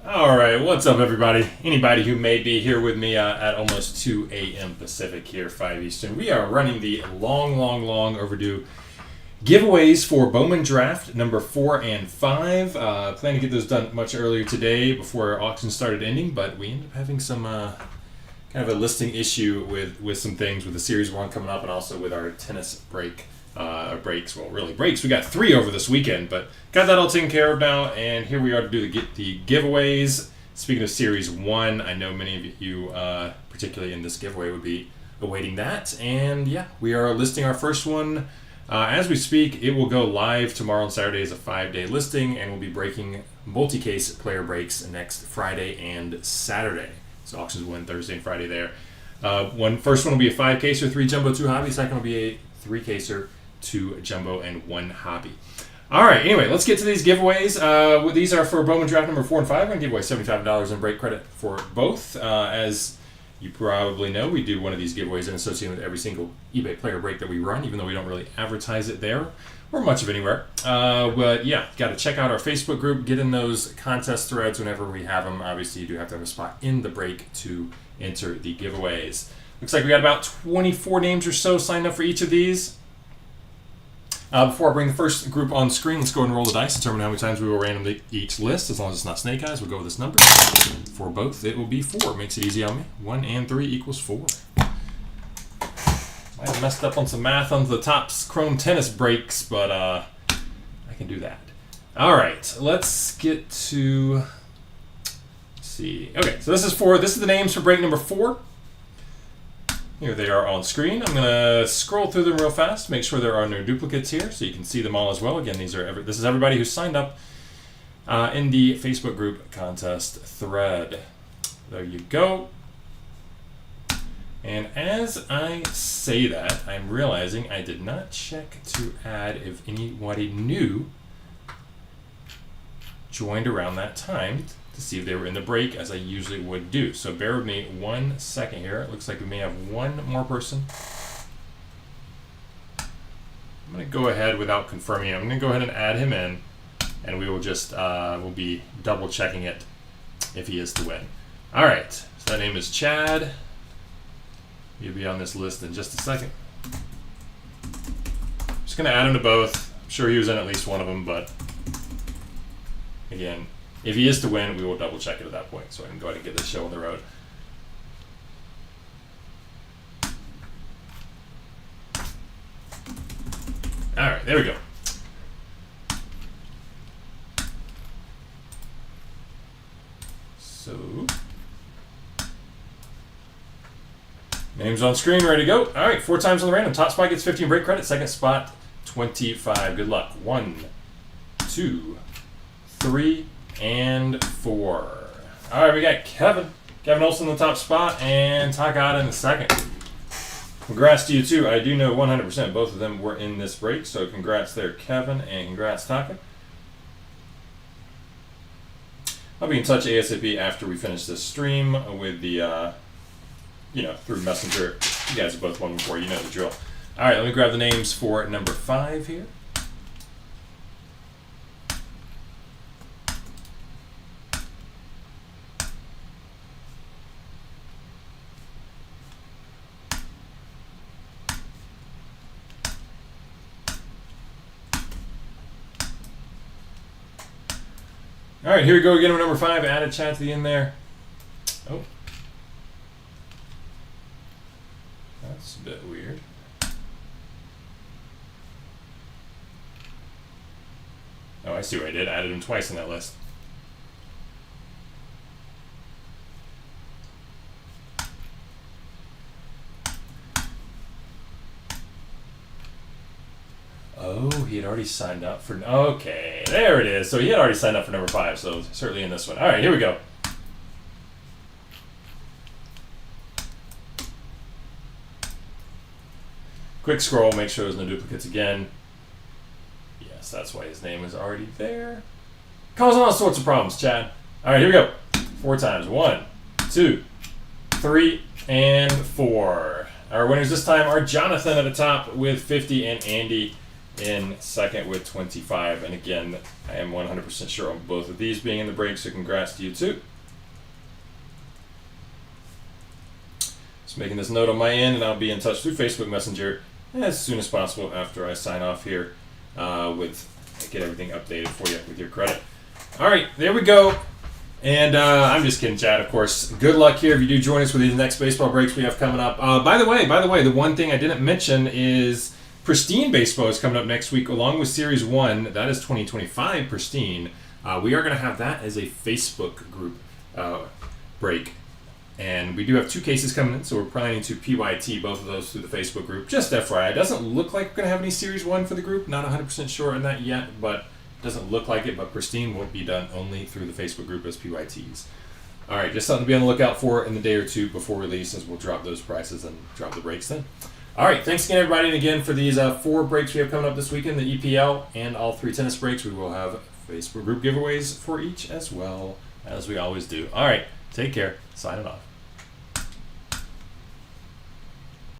All right, what's up, everybody? Anybody who may be here with me at almost 2 a.m. Pacific here, 5 Eastern. We are running the long overdue giveaways for Bowman draft number 4 and 5. Plan to get those done much earlier today before our auction started ending, but we ended up having some kind of a listing issue with some things with the Series 1 coming up and also with our tennis breaks. Well, really breaks. We got 3 over this weekend, but got that all taken care of now, and here we are to do the giveaways. Speaking of Series 1, I know many of you, particularly in this giveaway, would be awaiting that. And yeah, we are listing our first one as we speak. It will go live tomorrow and Saturday as a 5-day listing, and we'll be breaking multi-case player breaks next Friday and Saturday. So auctions will win Thursday and Friday there. First one will be a 5-caser, 3 jumbo, 2 hobby. Second will be a 3-caser, 2 jumbo, and 1 hobby. All right, anyway, let's get to these giveaways. These are for Bowman draft number 4 and 5. We're going to give away $75 in break credit for both. As you probably know, we do one of these giveaways in association with every single eBay player break that we run, even though we don't really advertise it there or much of anywhere. But yeah, got to check out our Facebook group, get in those contest threads whenever we have them. Obviously, you do have to have a spot in the break to enter the giveaways. Looks like we got about 24 names or so signed up for each of these. Before I bring the first group on screen, let's go ahead and roll the dice, determine how many times we will randomly each list. As long as it's not snake eyes, we'll go with this number. For both, it will be 4. Makes it easy on me. 1 and 3 equals 4. I have messed up on some math on the Topps Chrome tennis breaks, but I can do that. All right, let's get to. Let's see. Okay, so this is the names for break number 4. Here they are on screen. I'm going to scroll through them real fast, make sure there are no duplicates here, so you can see them all as well. Again, this is everybody who signed up in the Facebook group contest thread. There you go. And as I say that, I'm realizing I did not check to add if anybody new joined around that time to see if they were in the break, as I usually would do. So bear with me 1 second here. It looks like we may have one more person. I'm going to go ahead without confirming him. I'm going to go ahead and add him in, and we will just we'll be double checking it if he is to win. All right, so that name is Chad. He'll be on this list in just a second. Just going to add him to both. I'm sure he was in at least one of them, but again, if he is to win, we will double check it at that point, so I can go ahead and get this show on the road. All right, there we go. So, names on screen, ready to go. All right, 4 times on the random. Top spot gets 15 break credit. Second spot, 25. Good luck. 1, 2, 3, and 4. All right, we got Kevin Olson in the top spot and Takada in the second. Congrats to you too. I do know 100% both of them were in this break, so congrats there, Kevin, and congrats, Taka. I'll be in touch ASAP after we finish this stream with the, through Messenger. You guys have both won before, you know the drill. All right, let me grab the names for number 5 here. All right, here we go again with number 5. Added chat to the end there. Oh. That's a bit weird. Oh, I see what I did. I added him twice on that list. Oh, he had already signed up for... Okay, there it is. So he had already signed up for number 5, so certainly in this one. All right, here we go. Quick scroll, make sure there's no duplicates again. Yes, that's why his name is already there. Causing all sorts of problems, Chad. All right, here we go. 4 times. 1, 2, 3, and 4. Our winners this time are Jonathan at the top with 50 and Andy in second with 25. And again, I am 100% sure on both of these being in the break, so congrats to you too. Just making this note on my end, and I'll be in touch through Facebook Messenger as soon as possible after I sign off here get everything updated for you with your credit. All right, there we go. And I'm just kidding, Chad, of course. Good luck here if you do join us with these next baseball breaks we have coming up. By the way, the one thing I didn't mention is Pristine Baseball is coming up next week along with Series 1. That is 2025 Pristine. We are going to have that as a Facebook group break. And we do have 2 cases coming in, so we're planning to PYT both of those through the Facebook group. Just FYI, it doesn't look like we're going to have any Series 1 for the group. Not 100% sure on that yet, but it doesn't look like it. But Pristine will be done only through the Facebook group as PYTs. All right, just something to be on the lookout for in the day or two before release, as we'll drop those prices and drop the breaks then. All right, thanks again, everybody. And again, for these 4 breaks we have coming up this weekend, the EPL and all 3 tennis breaks, we will have Facebook group giveaways for each as well, as we always do. All right, take care. Signing off.